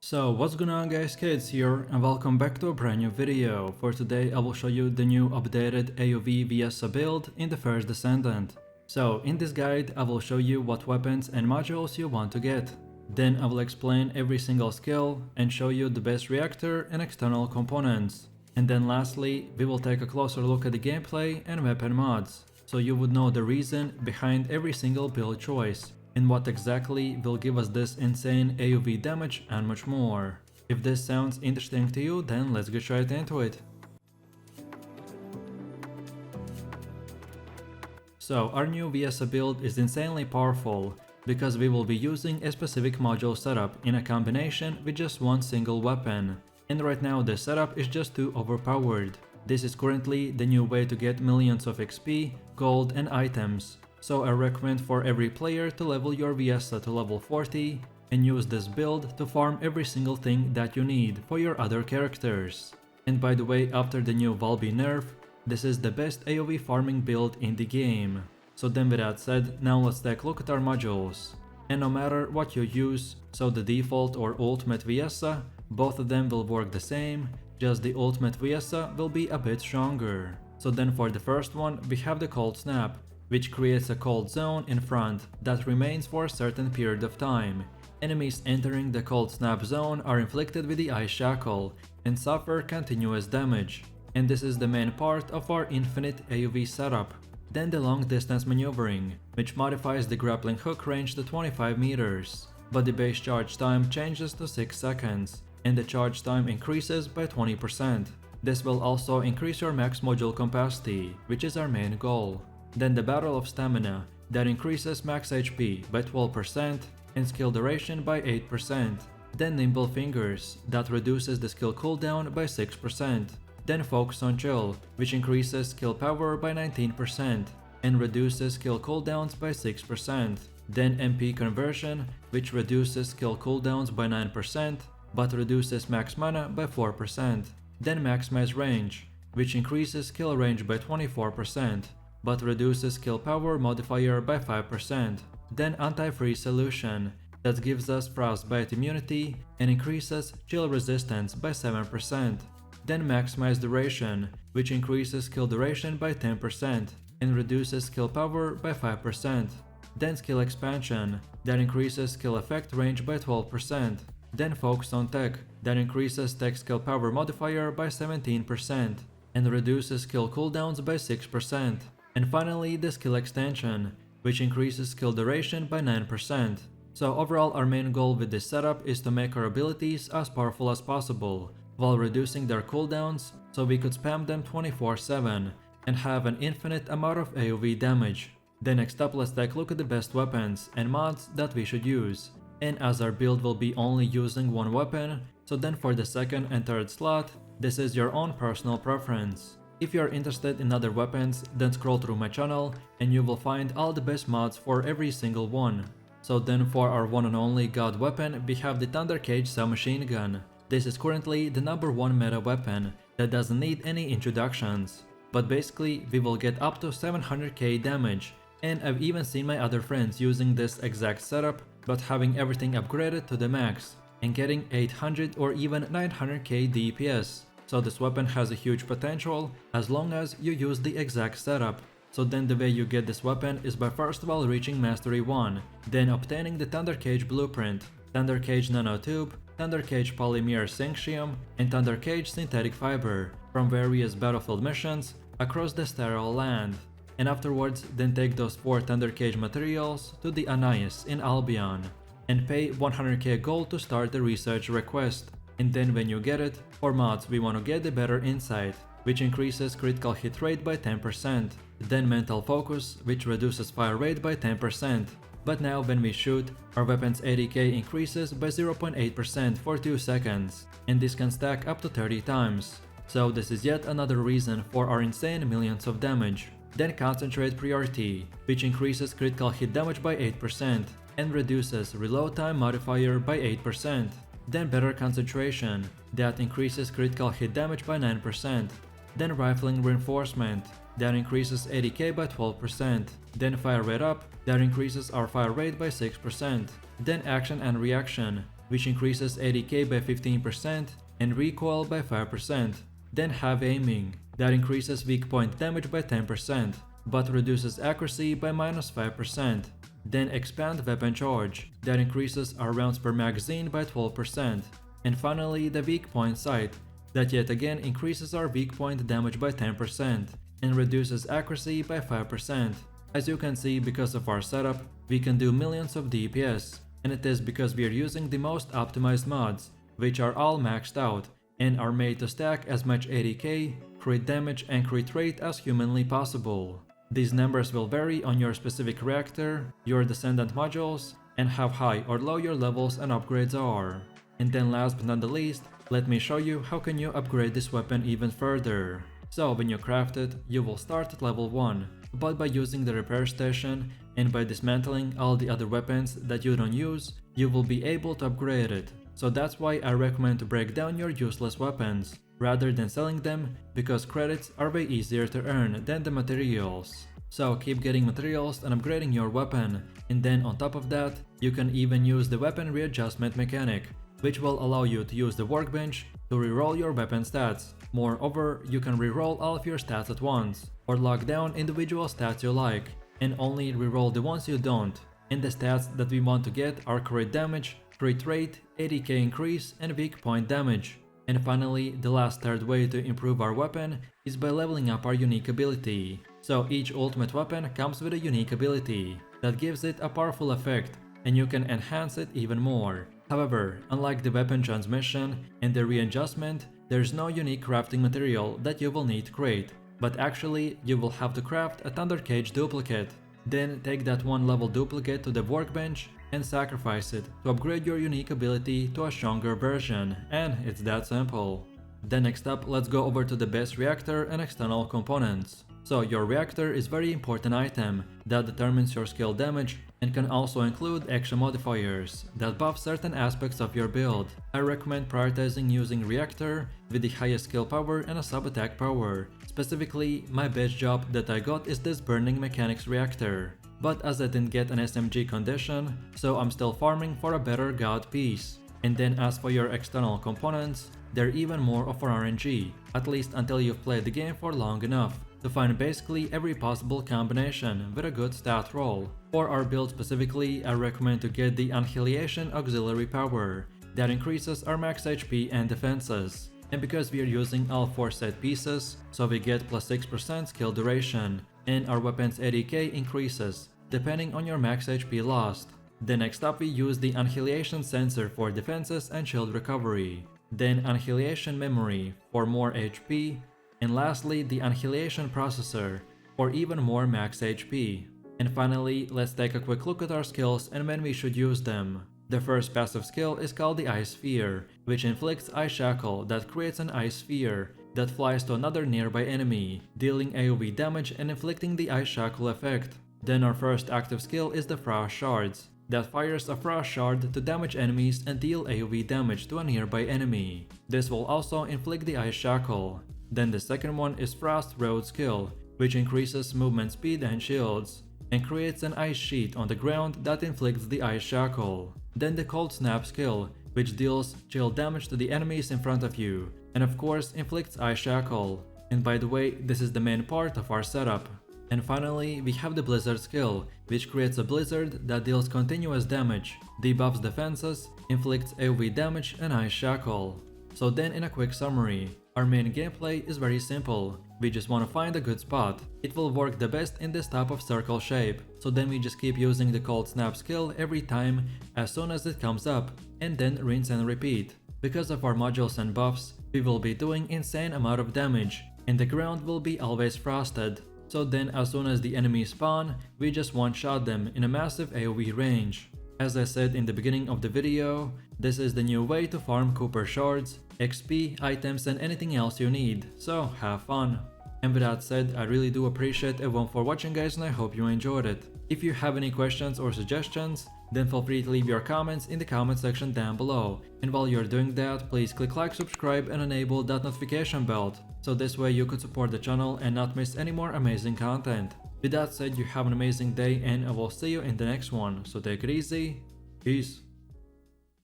So what's going on guys, Kids here and welcome back to a brand new video. For today I will show you the new updated AoV VSA build in the first Descendant. So in this guide I will show you what weapons and modules you want to get. Then I will explain every single skill and show you the best reactor and external components. And then lastly we will take a closer look at the gameplay and weapon mods, so you would know the reason behind every single build choice, and what exactly will give us this insane AoV damage and much more. If this sounds interesting to you, then let's get straight into it. So our new VSA build is insanely powerful, because we will be using a specific module setup in a combination with just one single weapon. And right now this setup is just too overpowered. This is currently the new way to get millions of XP, gold and items. So I recommend for every player to level your VSA to level 40 and use this build to farm every single thing that you need for your other characters. And by the way, after the new Valby nerf, this is the best AoV farming build in the game. So then with that said, now let's take a look at our modules. And no matter what you use, so the default or ultimate VSA, both of them will work the same, just the ultimate VSA will be a bit stronger. So then for the first one we have the Cold Snap, which creates a cold zone in front that remains for a certain period of time. Enemies entering the cold snap zone are inflicted with the Ice Shackle and suffer continuous damage. And this is the main part of our infinite AoV setup. Then the long distance maneuvering, which modifies the grappling hook range to 25 meters. But the base charge time changes to 6 seconds, and the charge time increases by 20%. This will also increase your max module capacity, which is our main goal. Then the Battle of Stamina, that increases max HP by 12% and skill duration by 8%. Then Nimble Fingers, that reduces the skill cooldown by 6%. Then Focus on Chill, which increases skill power by 19% and reduces skill cooldowns by 6%. Then MP Conversion, which reduces skill cooldowns by 9% but reduces max mana by 4%. Then Maximize Range, which increases skill range by 24%. But reduces skill power modifier by 5%. Then Anti-Freeze Solution, that gives us frostbite immunity and increases chill resistance by 7%. Then Maximize Duration, which increases skill duration by 10% and reduces skill power by 5%. Then Skill Expansion, that increases skill effect range by 12%. Then Focus on Tech, that increases tech skill power modifier by 17% and reduces skill cooldowns by 6%. And finally the Skill Extension, which increases skill duration by 9%. So overall our main goal with this setup is to make our abilities as powerful as possible, while reducing their cooldowns so we could spam them 24/7 and have an infinite amount of AoV damage. Then next up let's take a look at the best weapons and mods that we should use. And as our build will be only using one weapon, so then for the second and third slot, this is your own personal preference. If you are interested in other weapons, then scroll through my channel and you will find all the best mods for every single one. So then for our one and only god weapon, we have the Thunder Cage submachine gun. This is currently the #1 meta weapon that doesn't need any introductions. But basically we will get up to 700k damage, and I've even seen my other friends using this exact setup but having everything upgraded to the max and getting 800 or even 900k DPS. So this weapon has a huge potential as long as you use the exact setup. So then the way you get this weapon is by first of all reaching Mastery 1, then obtaining the Thunder Cage Blueprint, Thunder Cage Nanotube, Thunder Cage Polymer Synxium, and Thunder Cage Synthetic Fiber from various battlefield missions across the Sterile Land. And afterwards then take those 4 Thunder Cage materials to the Anais in Albion and pay 100k gold to start the research request. And then when you get it, for mods we want to get the Better Insight, which increases critical hit rate by 10%, then Mental Focus, which reduces fire rate by 10%. But now when we shoot, our weapon's ADK increases by 0.8% for 2 seconds, and this can stack up to 30 times. So this is yet another reason for our insane millions of damage. Then Concentrate Priority, which increases critical hit damage by 8% and reduces reload time modifier by 8%. Then Better Concentration, that increases critical hit damage by 9%. Then Rifling Reinforcement, that increases ADK by 12%. Then Fire Rate Up, that increases our fire rate by 6%. Then Action and Reaction, which increases ADK by 15% and recoil by 5%. Then have aiming, that increases weak point damage by 10%, but reduces accuracy by -5%. Then expand weapon charge, that increases our rounds per magazine by 12%. And finally the weak point sight, that yet again increases our weak point damage by 10% and reduces accuracy by 5%. As you can see, because of our setup, we can do millions of DPS, and it is because we are using the most optimized mods, which are all maxed out and are made to stack as much ADK, crit damage and crit rate as humanly possible. These numbers will vary on your specific reactor, your Descendant modules, and how high or low your levels and upgrades are. And then last but not the least, let me show you how can you upgrade this weapon even further. So when you craft it, you will start at level 1, but by using the repair station and by dismantling all the other weapons that you don't use, you will be able to upgrade it. So that's why I recommend to break down your useless weapons, rather than selling them, because credits are way easier to earn than the materials. So keep getting materials and upgrading your weapon, and then on top of that, you can even use the weapon readjustment mechanic, which will allow you to use the workbench to reroll your weapon stats. Moreover, you can reroll all of your stats at once, or lock down individual stats you like, and only reroll the ones you don't. And the stats that we want to get are crit damage, crit rate, ADK increase, and weak point damage. And finally, the last third way to improve our weapon is by leveling up our unique ability. So each ultimate weapon comes with a unique ability that gives it a powerful effect, and you can enhance it even more. However, unlike the weapon transmission and the readjustment, there's no unique crafting material that you will need to create, but actually you will have to craft a Thunder Cage duplicate. Then take that one level duplicate to the workbench and sacrifice it to upgrade your unique ability to a stronger version, and it's that simple. Then next up, let's go over to the best reactor and external components. So your reactor is very important item that determines your skill damage and can also include extra modifiers that buff certain aspects of your build. I recommend prioritizing using reactor with the highest skill power and a sub-attack power. Specifically, my best job that I got is this burning mechanics reactor. But as I didn't get an SMG condition, so I'm still farming for a better god piece. And then as for your external components, they're even more of an RNG, at least until you've played the game for long enough to find basically every possible combination with a good stat roll. For our build specifically, I recommend to get the Annihilation Auxiliary Power that increases our max HP and defenses. And because we are using all 4 set pieces, so we get plus 6% skill duration, and our weapon's ADK increases depending on your max HP lost. Then next up we use the Annihilation Sensor for defenses and shield recovery, then Annihilation Memory for more HP, and lastly the Annihilation Processor for even more max HP. And finally, let's take a quick look at our skills and when we should use them. The first passive skill is called the Ice Sphere, which inflicts Ice Shackle that creates an ice sphere that flies to another nearby enemy, dealing AoE damage and inflicting the Ice Shackle effect. Then our first active skill is the Frost Shards, that fires a Frost Shard to damage enemies and deal AoE damage to a nearby enemy. This will also inflict the Ice Shackle. Then the second one is Frost Road skill, which increases movement speed and shields, and creates an ice sheet on the ground that inflicts the Ice Shackle. Then the Cold Snap skill, which deals chill damage to the enemies in front of you, and of course inflicts Ice Shackle. And by the way, this is the main part of our setup. And finally, we have the Blizzard skill, which creates a blizzard that deals continuous damage, debuffs defenses, inflicts AoE damage and Ice Shackle. So then in a quick summary, our main gameplay is very simple. We just want to find a good spot. It will work the best in this type of circle shape, so then we just keep using the Cold Snap skill every time as soon as it comes up, and then rinse and repeat. Because of our modules and buffs, we will be doing insane amount of damage, and the ground will be always frosted. So then as soon as the enemies spawn, we just one-shot them in a massive AoE range. As I said in the beginning of the video, this is the new way to farm Cooper Shards, XP, items and anything else you need, so have fun. And with that said, I really do appreciate everyone for watching guys, and I hope you enjoyed it. If you have any questions or suggestions, then feel free to leave your comments in the comment section down below. And while you're doing that, please click like, subscribe and enable that notification bell, so this way you could support the channel and not miss any more amazing content. With that said, you have an amazing day and I will see you in the next one, so take it easy, peace.